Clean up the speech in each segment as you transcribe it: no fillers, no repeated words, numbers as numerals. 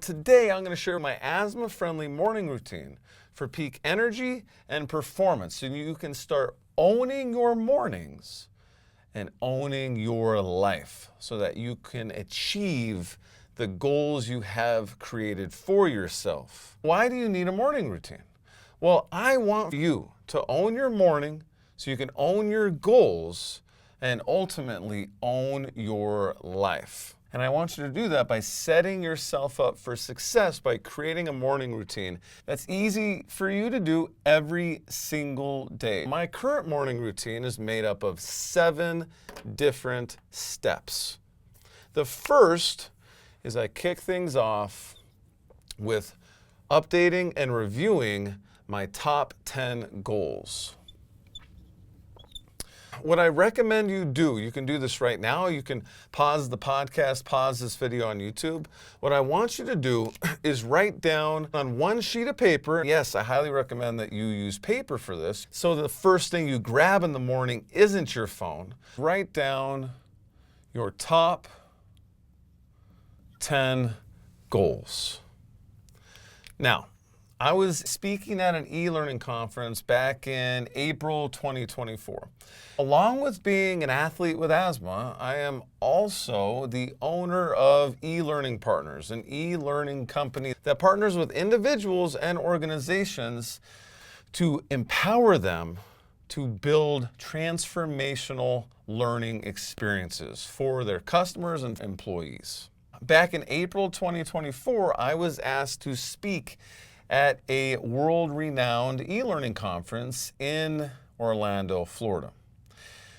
Today, I'm going to share my asthma-friendly morning routine for peak energy and performance so you can start owning your mornings and owning your life so that you can achieve the goals you have created for yourself. Why do you need a morning routine? Well, I want you to own your morning so you can own your goals and ultimately own your life. And I want you to do that by setting yourself up for success by creating a morning routine that's easy for you to do every single day. My current morning routine is made up of 7 different steps. The first is I kick things off with updating and reviewing my top 10 goals. What I recommend you do, you can do this right now, you can pause the podcast, pause this video on YouTube. What I want you to do is write down on one sheet of paper, yes, I highly recommend that you use paper for this, so the first thing you grab in the morning isn't your phone. Write down your top 10 goals. Now, I was speaking at an e-learning conference back in April 2024. Along with being an athlete with asthma, I am also the owner of e-learning partners, an e-learning company that partners with individuals and organizations to empower them to build transformational learning experiences for their customers and employees. Back in April 2024, I was asked to speak at a world-renowned e-learning conference in Orlando, Florida.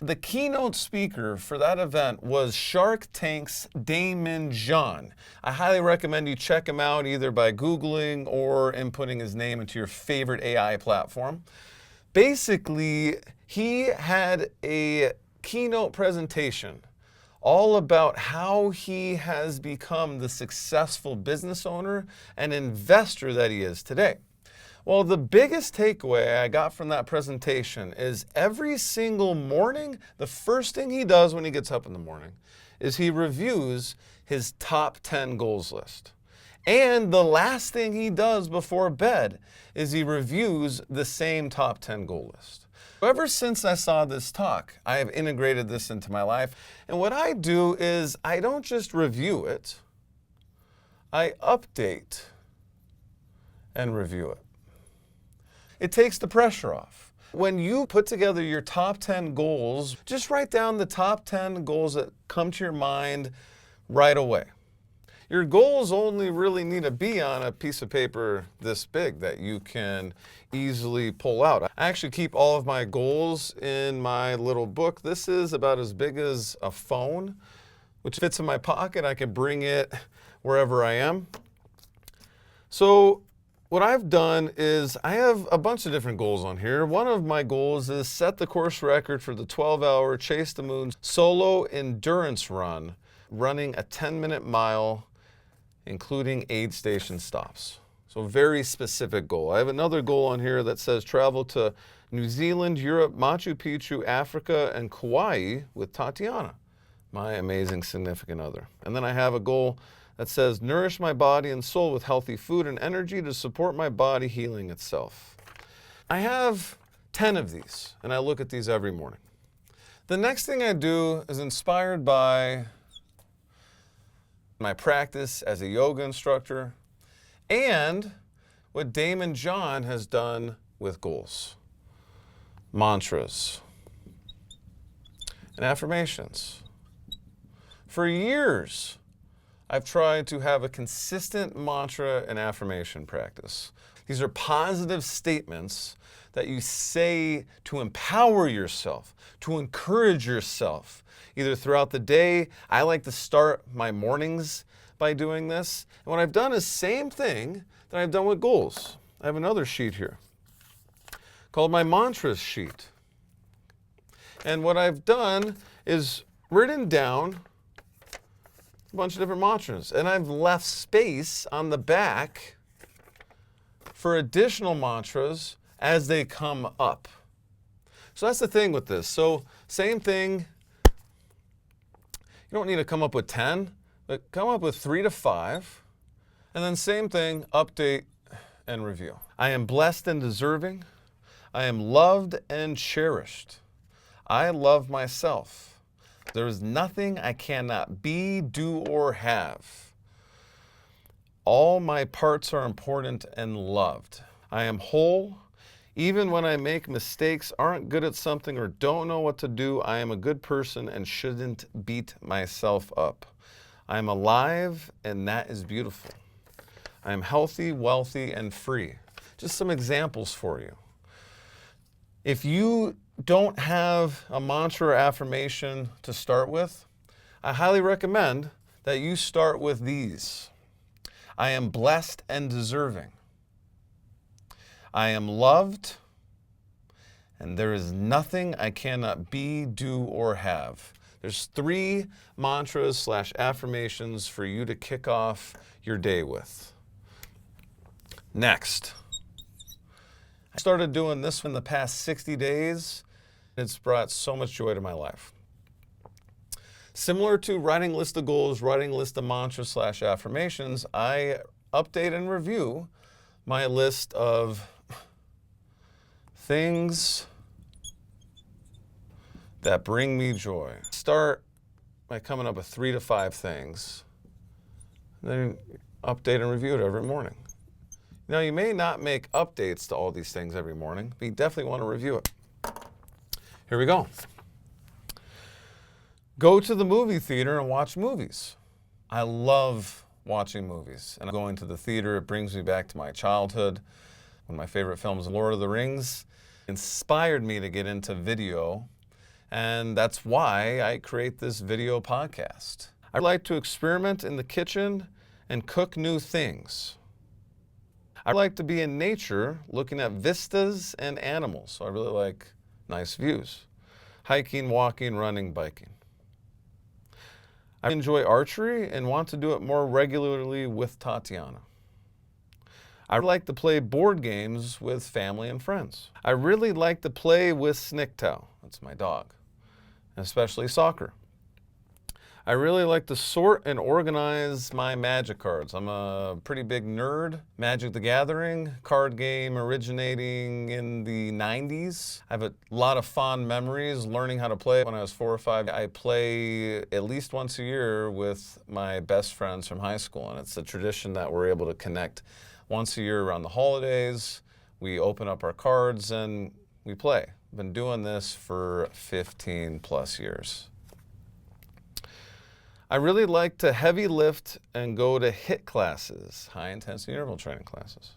The keynote speaker for that event was Shark Tank's Daymond John. I highly recommend you check him out either by Googling or inputting his name into your favorite AI platform. Basically, he had a keynote presentation all about how he has become the successful business owner and investor that he is today. Well, the biggest takeaway I got from that presentation is every single morning, the first thing he does when he gets up in the morning is he reviews his top 10 goals list. And the last thing he does before bed is he reviews the same top 10 goal list. Ever since I saw this talk, I have integrated this into my life. And what I do is I don't just review it, I update and review it. It takes the pressure off. When you put together your top 10 goals, just write down the top 10 goals that come to your mind right away. Your goals only really need to be on a piece of paper this big that you can easily pull out. I actually keep all of my goals in my little book. This is about as big as a phone, which fits in my pocket. I can bring it wherever I am. So what I've done is I have a bunch of different goals on here. One of my goals is set the course record for the 12-hour Chase the Moon solo endurance run, running a 10-minute mile, including aid station stops. So very specific goal. I have another goal on here that says travel to New Zealand, Europe, Machu Picchu, Africa, and Kauai with Tatiana, my amazing significant other. And then I have a goal that says nourish my body and soul with healthy food and energy to support my body healing itself. I have 10 of these, and I look at these every morning. The next thing I do is inspired by my practice as a yoga instructor and what Daymond John has done with goals, mantras, and affirmations. For years, I've tried to have a consistent mantra and affirmation practice. These are positive statements that you say to empower yourself, to encourage yourself, either throughout the day. I like to start my mornings by doing this. And what I've done is same thing that I've done with goals. I have another sheet here called my mantras sheet. And what I've done is written down a bunch of different mantras, and I've left space on the back for additional mantras as they come up. So that's the thing with this. So same thing, you don't need to come up with 10, but come up with 3 to 5 And then same thing, update and review. I am blessed and deserving. I am loved and cherished. I love myself. There is nothing I cannot be, do, or have. All my parts are important and loved. I am whole. Even when I make mistakes, aren't good at something, or don't know what to do, I am a good person and shouldn't beat myself up. I am alive, and that is beautiful. I am healthy, wealthy, and free. Just some examples for you. If you don't have a mantra or affirmation to start with, I highly recommend that you start with these. I am blessed and deserving. I am loved, and there is nothing I cannot be, do, or have. There's 3 mantras / affirmations for you to kick off your day with. Next, I started doing this in the past 60 days. It's brought so much joy to my life. Similar to writing list of goals, writing list of mantras / affirmations, I update and review my list of things that bring me joy. Start by coming up with 3 to 5 things, then update and review it every morning. Now, you may not make updates to all these things every morning, but you definitely want to review it. Here we go. Go to the movie theater and watch movies. I love watching movies, and going to the theater, it brings me back to my childhood. One of my favorite films, Lord of the Rings, inspired me to get into video, and that's why I create this video podcast. I like to experiment in the kitchen and cook new things. I like to be in nature looking at vistas and animals, so I really like nice views. Hiking, walking, running, biking. I enjoy archery and want to do it more regularly with Tatiana. I like to play board games with family and friends. I really like to play with Snicktow, that's my dog, especially soccer. I really like to sort and organize my Magic cards. I'm a pretty big nerd. Magic the Gathering, card game originating in the 90s. I have a lot of fond memories learning how to play. When I was 4 or 5, I play at least once a year with my best friends from high school, and it's a tradition that we're able to connect once a year around the holidays. We open up our cards and we play. I've been doing this for 15 plus years. I really like to heavy lift and go to HIIT classes, high intensity interval training classes.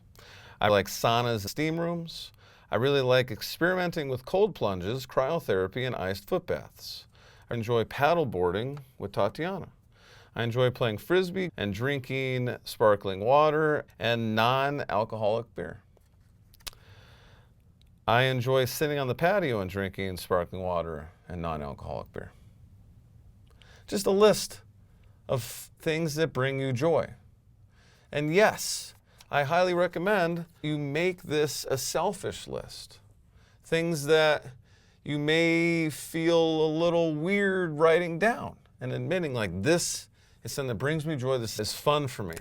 I like saunas and steam rooms. I really like experimenting with cold plunges, cryotherapy, and iced foot baths. I enjoy paddle boarding with Tatiana. I enjoy playing frisbee and drinking sparkling water and non-alcoholic beer. I enjoy sitting on the patio and drinking sparkling water and non-alcoholic beer. Just a list of things that bring you joy. And yes, I highly recommend you make this a selfish list. Things that you may feel a little weird writing down and admitting, like, this is something that brings me joy, this is fun for me.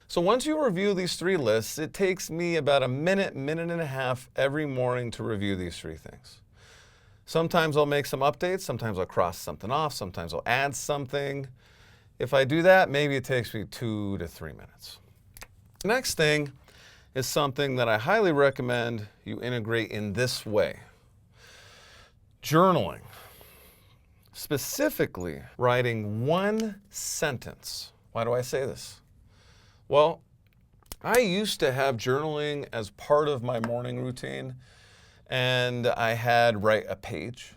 So once you review these 3 lists, it takes me about a minute and a half every morning to review these 3 things. Sometimes I'll make some updates, sometimes I'll cross something off, sometimes I'll add something. If I do that, maybe it takes me 2 to 3 minutes. The next thing is something that I highly recommend you integrate in this way. Journaling. Specifically, writing 1 sentence. Why do I say this? Well, I used to have journaling as part of my morning routine, and I had write a page.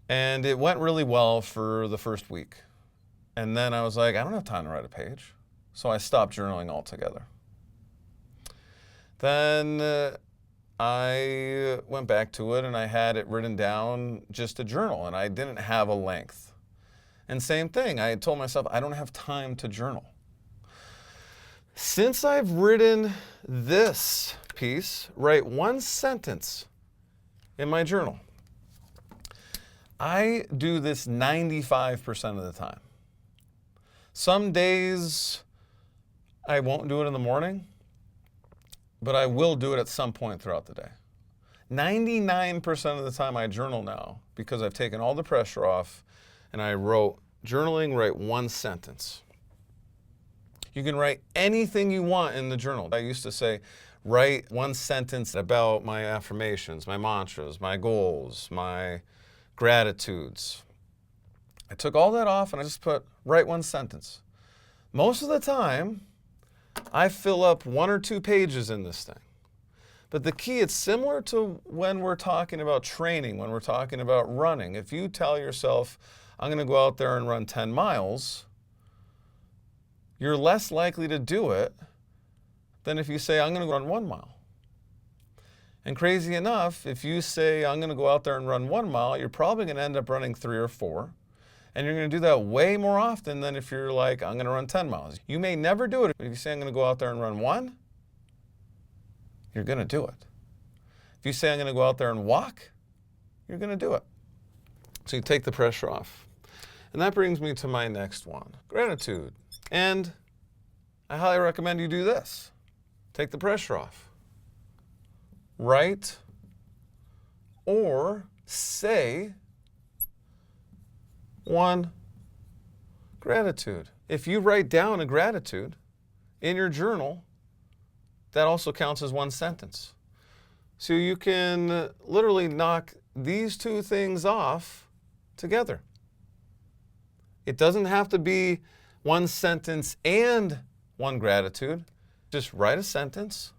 And it went really well for the first week. And then I was like, I don't have time to write a page. So I stopped journaling altogether. Then I went back to it and I had it written down, just a journal, and I didn't have a length. And same thing, I told myself, I don't have time to journal. Since I've written this piece, write 1 sentence in my journal. I do this 95% of the time. Some days I won't do it in the morning, but I will do it at some point throughout the day. 99% of the time I journal now because I've taken all the pressure off and I wrote, journaling, write one sentence. You can write anything you want in the journal. I used to say, write one sentence about my affirmations, my mantras, my goals, my gratitudes. I took all that off and I just put, write one sentence. Most of the time, I fill up 1 or 2 pages in this thing. But the key, it's similar to when we're talking about training, when we're talking about running. If you tell yourself, I'm going to go out there and run 10 miles, you're less likely to do it than if you say, I'm going to run 1 mile. And crazy enough, if you say, I'm going to go out there and run 1 mile, you're probably going to end up running 3 or 4. And you're going to do that way more often than if you're like, I'm going to run 10 miles. You may never do it. If you say, I'm going to go out there and run 1, you're going to do it. If you say, I'm going to go out there and walk, you're going to do it. So you take the pressure off. And that brings me to my next one, gratitude. And I highly recommend you do this. Take the pressure off. Write or say one gratitude. If you write down a gratitude in your journal, that also counts as one sentence. So you can literally knock these 2 things off together. It doesn't have to be one sentence and one gratitude. Just write a sentence.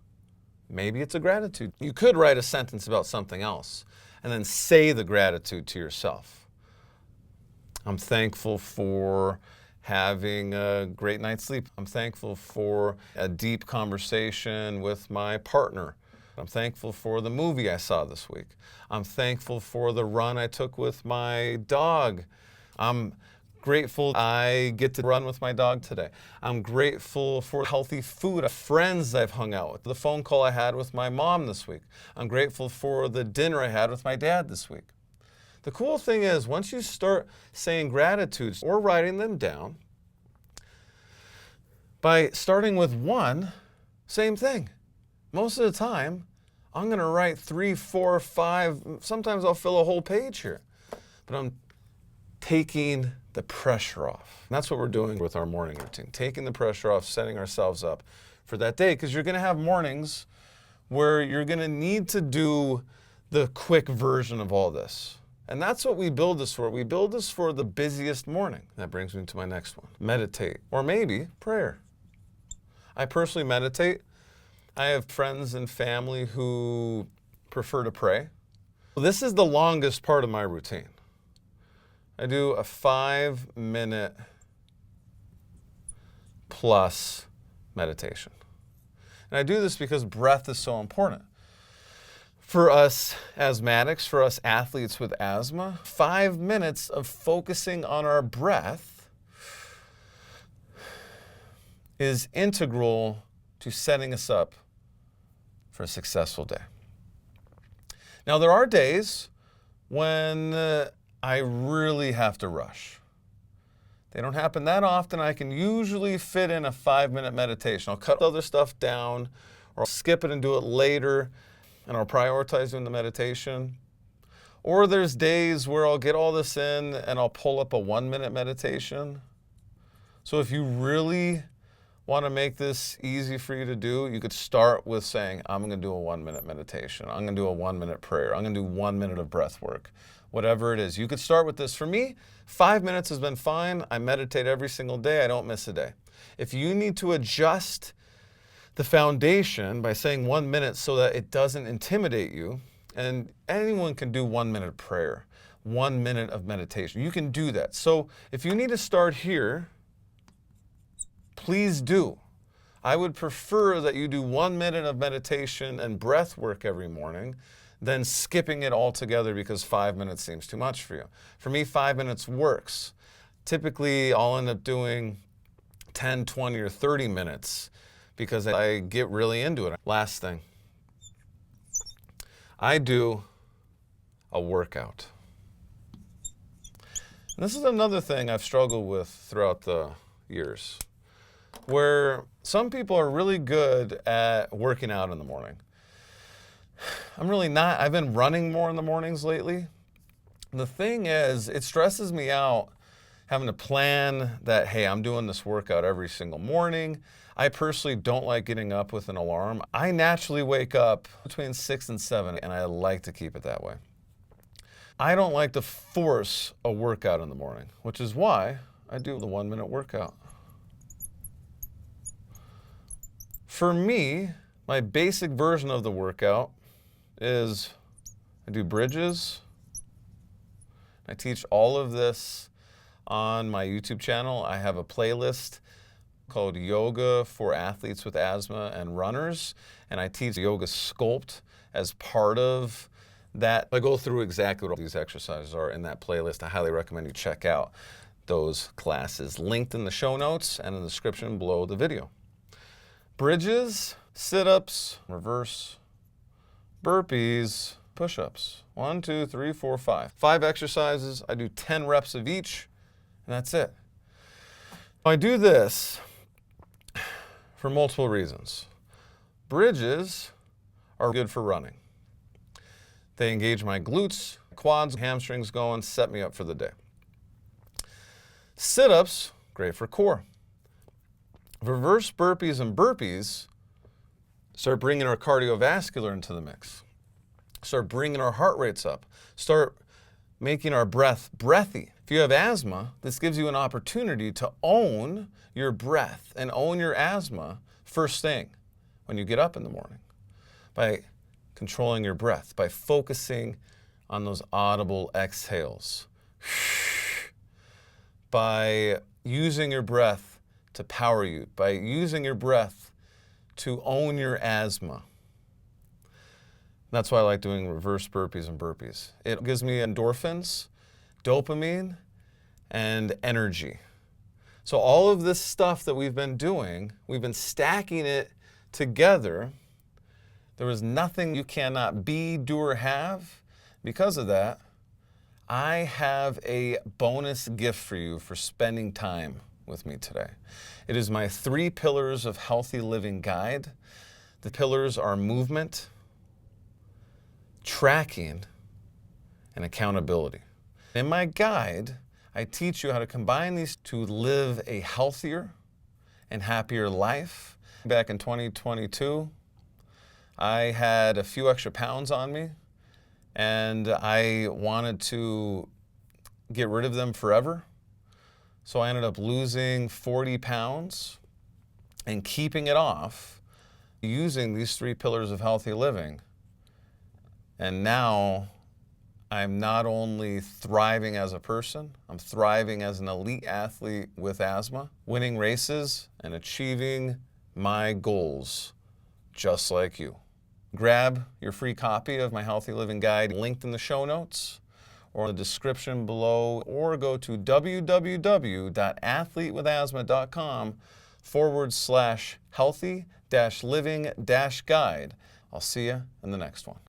Maybe it's a gratitude. You could write a sentence about something else and then say the gratitude to yourself. I'm thankful for having a great night's sleep. I'm thankful for a deep conversation with my partner. I'm thankful for the movie I saw this week. I'm thankful for the run I took with my dog. I'm grateful I get to run with my dog today. I'm grateful for healthy food, friends I've hung out with, the phone call I had with my mom this week. I'm grateful for the dinner I had with my dad this week. The cool thing is, once you start saying gratitudes or writing them down, by starting with 1, same thing. Most of the time, I'm going to write 3, 4, 5, sometimes I'll fill a whole page here. But I'm taking the pressure off. And that's what we're doing with our morning routine, taking the pressure off, setting ourselves up for that day, because you're going to have mornings where you're going to need to do the quick version of all this. And that's what we build this for. We build this for the busiest morning. That brings me to my next one. Meditate, or maybe prayer. I personally meditate. I have friends and family who prefer to pray. This is the longest part of my routine. I do a 5-minute plus meditation. And I do this because breath is so important. For us asthmatics, for us athletes with asthma, 5 minutes of focusing on our breath is integral to setting us up for a successful day. Now, there are days when I really have to rush. They don't happen that often. I can usually fit in a 5-minute meditation. I'll cut other stuff down, or I'll skip it and do it later, and I'll prioritize doing the meditation. Or there's days where I'll get all this in and I'll pull up a 1-minute meditation. So if you really want to make this easy for you to do, you could start with saying, I'm going to do a 1-minute meditation. I'm going to do a 1-minute prayer. I'm going to do 1 minute of breath work. Whatever it is. You could start with this. For me, 5 minutes has been fine. I meditate every single day. I don't miss a day. If you need to adjust the foundation by saying 1 minute so that it doesn't intimidate you, and anyone can do 1 minute of prayer, 1 minute of meditation. You can do that. So if you need to start here, please do. I would prefer that you do 1 minute of meditation and breath work every morning than skipping it altogether because 5 minutes seems too much for you. For me, 5 minutes works. Typically, I'll end up doing 10, 20, or 30 minutes because I get really into it. Last thing, I do a workout. And this is another thing I've struggled with throughout the years. where some people are really good at working out in the morning. I'm really not. I've been running more in the mornings lately. The thing is, it stresses me out having to plan that, hey, I'm doing this workout every single morning. I personally don't like getting up with an alarm. I naturally wake up between 6 and 7, and I like to keep it that way. I don't like to force a workout in the morning, which is why I do the 1-minute workout. For me, my basic version of the workout is I do bridges. I teach all of this on my YouTube channel. I have a playlist called Yoga for Athletes with Asthma and Runners, and I teach Yoga Sculpt as part of that. I go through exactly what all these exercises are in that playlist. I highly recommend you check out those classes, linked in the show notes and in the description below the video. Bridges, sit-ups, reverse, burpees, push-ups. 1, 2, 3, 4, 5. 5 exercises. I do 10 reps of each, and that's it. I do this for multiple reasons. Bridges are good for running. They engage my glutes, quads, hamstrings going, set me up for the day. Sit-ups, great for core. Reverse burpees and burpees start bringing our cardiovascular into the mix. Start bringing our heart rates up. Start making our breath breathy. If you have asthma, this gives you an opportunity to own your breath and own your asthma first thing when you get up in the morning by controlling your breath, by focusing on those audible exhales, by using your breath to power you, by using your breath to own your asthma. That's why I like doing reverse burpees and burpees. It gives me endorphins, dopamine, and energy. So all of this stuff that we've been doing, we've been stacking it together. There is nothing you cannot be, do, or have. Because of that, I have a bonus gift for you for spending time with me today. It is my 3 pillars of healthy living guide. The pillars are movement, tracking, and accountability. In my guide, I teach you how to combine these to live a healthier and happier life. Back in 2022, I had a few extra pounds on me, and I wanted to get rid of them forever. So I ended up losing 40 pounds and keeping it off using these 3 pillars of healthy living. And now I'm not only thriving as a person, I'm thriving as an elite athlete with asthma, winning races and achieving my goals just like you. Grab your free copy of my Healthy Living Guide linked in the show notes or in the description below, or go to www.athletewithasthma.com/healthy-living-guide. I'll see you in the next one.